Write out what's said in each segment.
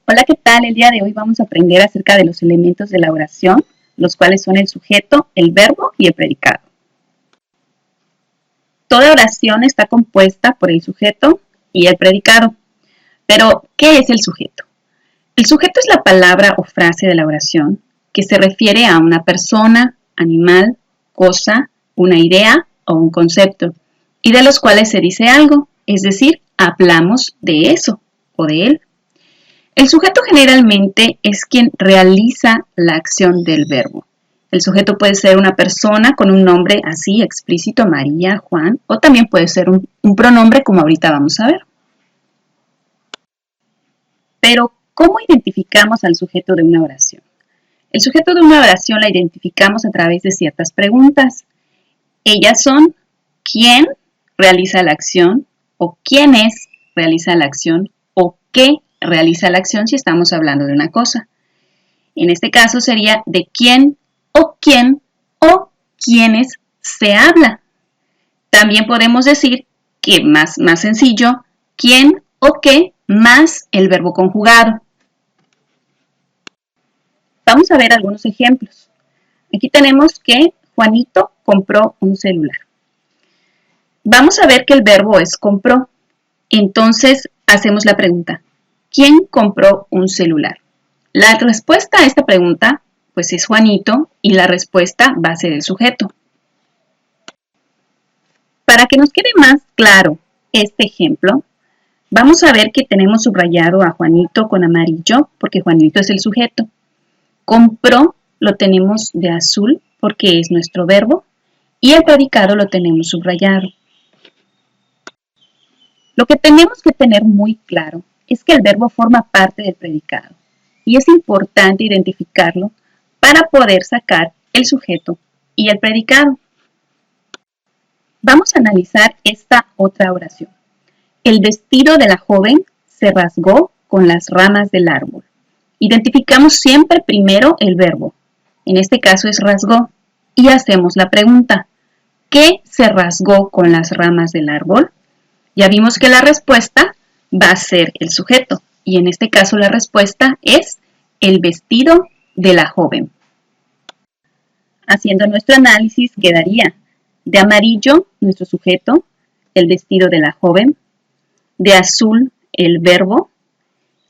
Hola, ¿qué tal? El día de hoy vamos a aprender acerca de los elementos de la oración, los cuales son el sujeto, el verbo y el predicado. Toda oración está compuesta por el sujeto y el predicado. Pero, ¿qué es el sujeto? El sujeto es la palabra o frase de la oración que se refiere a una persona, animal, cosa, una idea o un concepto, y de los cuales se dice algo, es decir, hablamos de eso o de él. El sujeto generalmente es quien realiza la acción del verbo. El sujeto puede ser una persona con un nombre así explícito, María, Juan, o también puede ser un pronombre como ahorita vamos a ver. Pero, ¿cómo identificamos al sujeto de una oración? El sujeto de una oración la identificamos a través de ciertas preguntas. Ellas son ¿quién realiza la acción? O ¿quiénes realiza la acción? O ¿qué realiza la acción si estamos hablando de una cosa? En este caso sería de quién o quiénes se habla. También podemos decir que más sencillo, quién o qué más el verbo conjugado. Vamos a ver algunos ejemplos. Aquí tenemos que Juanito compró un celular. Vamos a ver que el verbo es compró. Entonces hacemos la pregunta, ¿quién compró un celular? La respuesta a esta pregunta pues es Juanito y la respuesta va a ser el sujeto. Para que nos quede más claro este ejemplo, vamos a ver que tenemos subrayado a Juanito con amarillo porque Juanito es el sujeto. Compró lo tenemos de azul porque es nuestro verbo y el predicado lo tenemos subrayado. Lo que tenemos que tener muy claro es que el verbo forma parte del predicado y es importante identificarlo para poder sacar el sujeto y el predicado. Vamos a analizar esta otra oración. El vestido de la joven se rasgó con las ramas del árbol. Identificamos siempre primero el verbo, en este caso es rasgó, y hacemos la pregunta, ¿qué se rasgó con las ramas del árbol? Ya vimos que la respuesta va a ser el sujeto, y en este caso la respuesta es el vestido de la joven. Haciendo nuestro análisis quedaría de amarillo nuestro sujeto, el vestido de la joven, de azul el verbo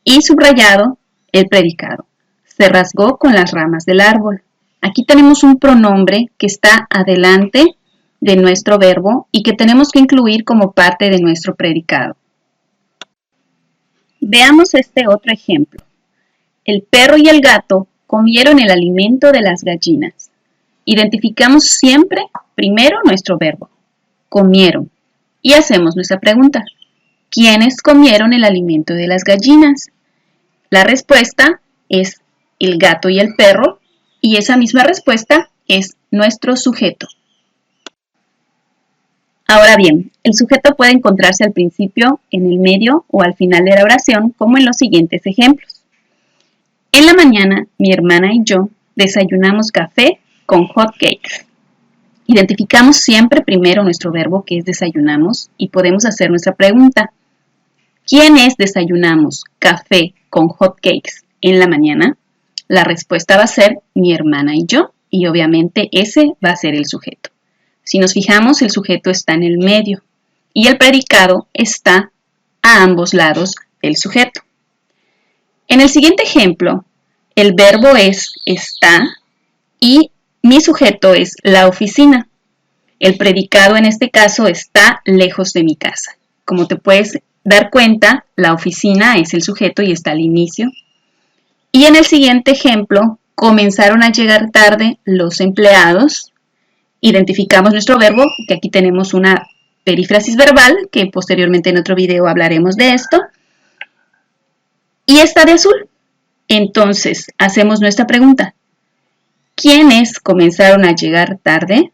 y subrayado el predicado. Se rasgó con las ramas del árbol. Aquí tenemos un pronombre que está adelante de nuestro verbo y que tenemos que incluir como parte de nuestro predicado. Veamos este otro ejemplo. El perro y el gato comieron el alimento de las gallinas. Identificamos siempre primero nuestro verbo, comieron, y hacemos nuestra pregunta. ¿Quiénes comieron el alimento de las gallinas? La respuesta es el gato y el perro, y esa misma respuesta es nuestro sujeto. Ahora bien, el sujeto puede encontrarse al principio, en el medio o al final de la oración, como en los siguientes ejemplos. En la mañana, mi hermana y yo desayunamos café con hot cakes. Identificamos siempre primero nuestro verbo que es desayunamos y podemos hacer nuestra pregunta. ¿Quiénes desayunamos café con hot cakes en la mañana? La respuesta va a ser mi hermana y yo y obviamente ese va a ser el sujeto. Si nos fijamos, el sujeto está en el medio y el predicado está a ambos lados del sujeto. En el siguiente ejemplo, el verbo es está y mi sujeto es la oficina. El predicado en este caso está lejos de mi casa. Como te puedes dar cuenta, la oficina es el sujeto y está al inicio. Y en el siguiente ejemplo, comenzaron a llegar tarde los empleados. Identificamos nuestro verbo, que aquí tenemos una perífrasis verbal, que posteriormente en otro video hablaremos de esto. Y está de azul. Entonces, hacemos nuestra pregunta. ¿Quiénes comenzaron a llegar tarde?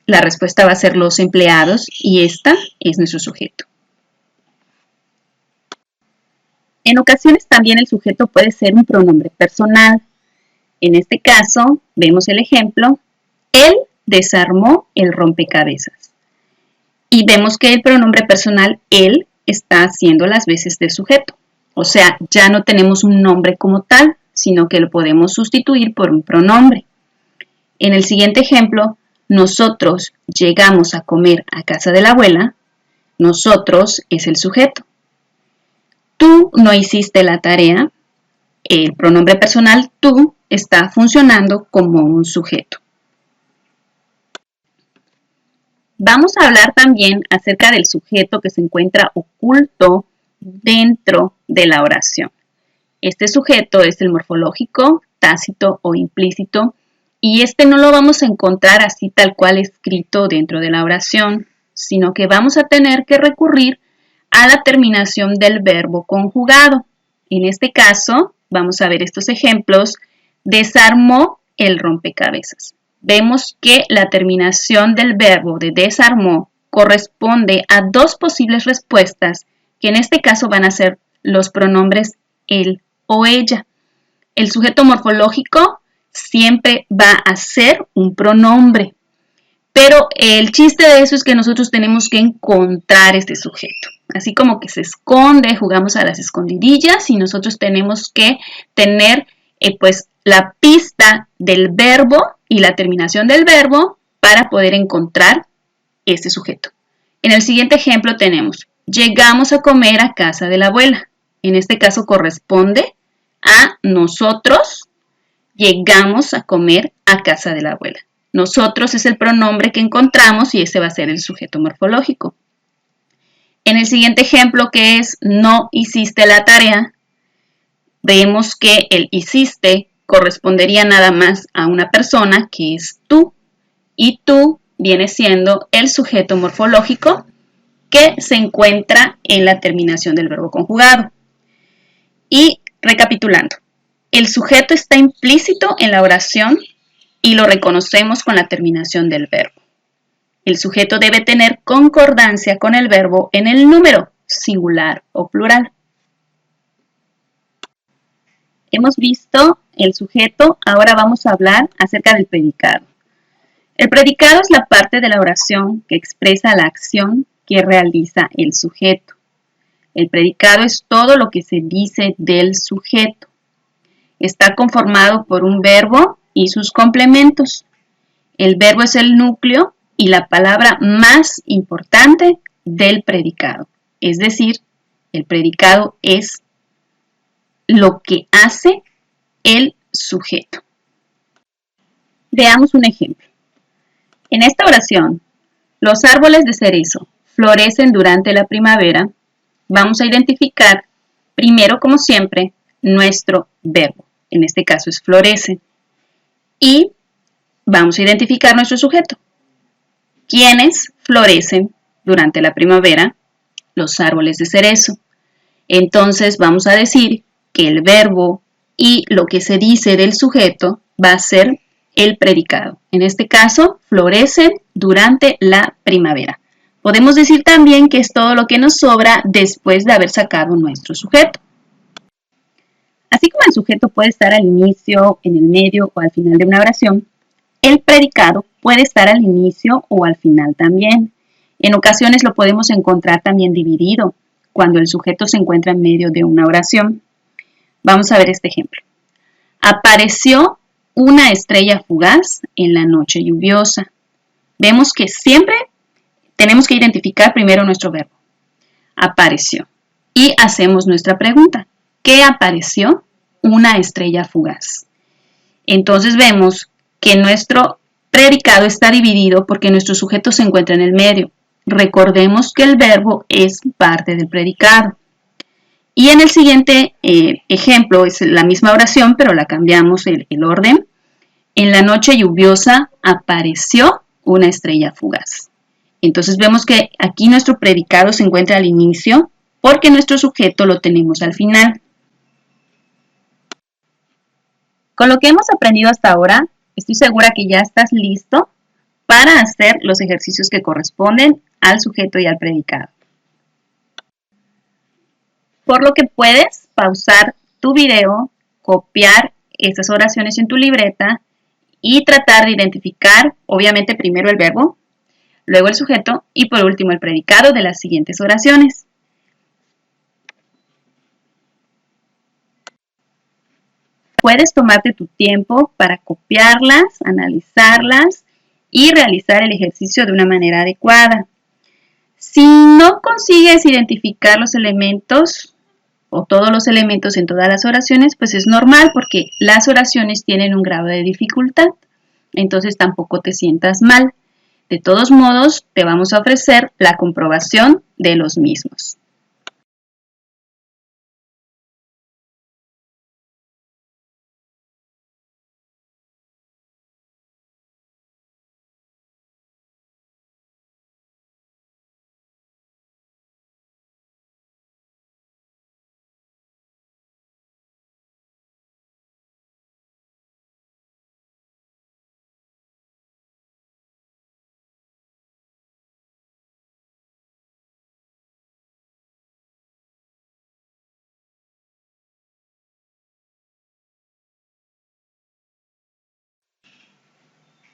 La respuesta va a ser los empleados y esta es nuestro sujeto. En ocasiones también el sujeto puede ser un pronombre personal. En este caso, vemos el ejemplo, él desarmó el rompecabezas. Y vemos que el pronombre personal, él, está haciendo las veces de sujeto. O sea, ya no tenemos un nombre como tal, sino que lo podemos sustituir por un pronombre. En el siguiente ejemplo, nosotros llegamos a comer a casa de la abuela. Nosotros es el sujeto. Tú no hiciste la tarea. El pronombre personal tú está funcionando como un sujeto. Vamos a hablar también acerca del sujeto que se encuentra oculto dentro de la oración. Este sujeto es el morfológico, tácito o implícito, y este no lo vamos a encontrar así tal cual escrito dentro de la oración, sino que vamos a tener que recurrir a la terminación del verbo conjugado. En este caso, vamos a ver estos ejemplos. Desarmó el rompecabezas. Vemos que la terminación del verbo de desarmó corresponde a dos posibles respuestas, que en este caso van a ser los pronombres él o ella. El sujeto morfológico siempre va a ser un pronombre, pero el chiste de eso es que nosotros tenemos que encontrar este sujeto. Así como que se esconde, jugamos a las escondidillas y nosotros tenemos que tener pues la pista del verbo y la terminación del verbo para poder encontrar este sujeto. En el siguiente ejemplo tenemos, llegamos a comer a casa de la abuela. En este caso corresponde a nosotros llegamos a comer a casa de la abuela. Nosotros es el pronombre que encontramos y ese va a ser el sujeto morfológico. En el siguiente ejemplo, que es no hiciste la tarea, vemos que el hiciste correspondería nada más a una persona que es tú, y tú viene siendo el sujeto morfológico que se encuentra en la terminación del verbo conjugado. Y recapitulando, el sujeto está implícito en la oración y lo reconocemos con la terminación del verbo. El sujeto debe tener concordancia con el verbo en el número, singular o plural. Hemos visto el sujeto, ahora vamos a hablar acerca del predicado. El predicado es la parte de la oración que expresa la acción que realiza el sujeto. El predicado es todo lo que se dice del sujeto. Está conformado por un verbo y sus complementos. El verbo es el núcleo y la palabra más importante del predicado. Es decir, el predicado es lo que hace el sujeto. Veamos un ejemplo. En esta oración, los árboles de cerezo florecen durante la primavera. Vamos a identificar primero, como siempre, nuestro verbo. En este caso es florecen. Y vamos a identificar nuestro sujeto. ¿Quiénes florecen durante la primavera? Los árboles de cerezo. Entonces vamos a decir que el verbo y lo que se dice del sujeto va a ser el predicado. En este caso, florecen durante la primavera. Podemos decir también que es todo lo que nos sobra después de haber sacado nuestro sujeto. Así como el sujeto puede estar al inicio, en el medio o al final de una oración, el predicado puede estar al inicio o al final también. En ocasiones lo podemos encontrar también dividido, cuando el sujeto se encuentra en medio de una oración. Vamos a ver este ejemplo. Apareció una estrella fugaz en la noche lluviosa. Vemos que siempre tenemos que identificar primero nuestro verbo. Apareció. Y hacemos nuestra pregunta. ¿Qué apareció? Una estrella fugaz. Entonces vemos que nuestro predicado está dividido porque nuestro sujeto se encuentra en el medio. Recordemos que el verbo es parte del predicado. Y en el siguiente ejemplo es la misma oración, pero la cambiamos el orden. En la noche lluviosa apareció una estrella fugaz. Entonces vemos que aquí nuestro predicado se encuentra al inicio porque nuestro sujeto lo tenemos al final. Con lo que hemos aprendido hasta ahora, estoy segura que ya estás listo para hacer los ejercicios que corresponden al sujeto y al predicado. Por lo que puedes pausar tu video, copiar estas oraciones en tu libreta y tratar de identificar, obviamente, primero el verbo, luego el sujeto y por último el predicado de las siguientes oraciones. puedes tomarte tu tiempo para copiarlas, analizarlas y realizar el ejercicio de una manera adecuada. Si no consigues identificar los elementos o todos los elementos en todas las oraciones, pues es normal porque las oraciones tienen un grado de dificultad. Entonces tampoco te sientas mal. De todos modos, te vamos a ofrecer la comprobación de los mismos.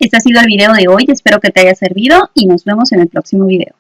Este ha sido el video de hoy, espero que te haya servido y nos vemos en el próximo video.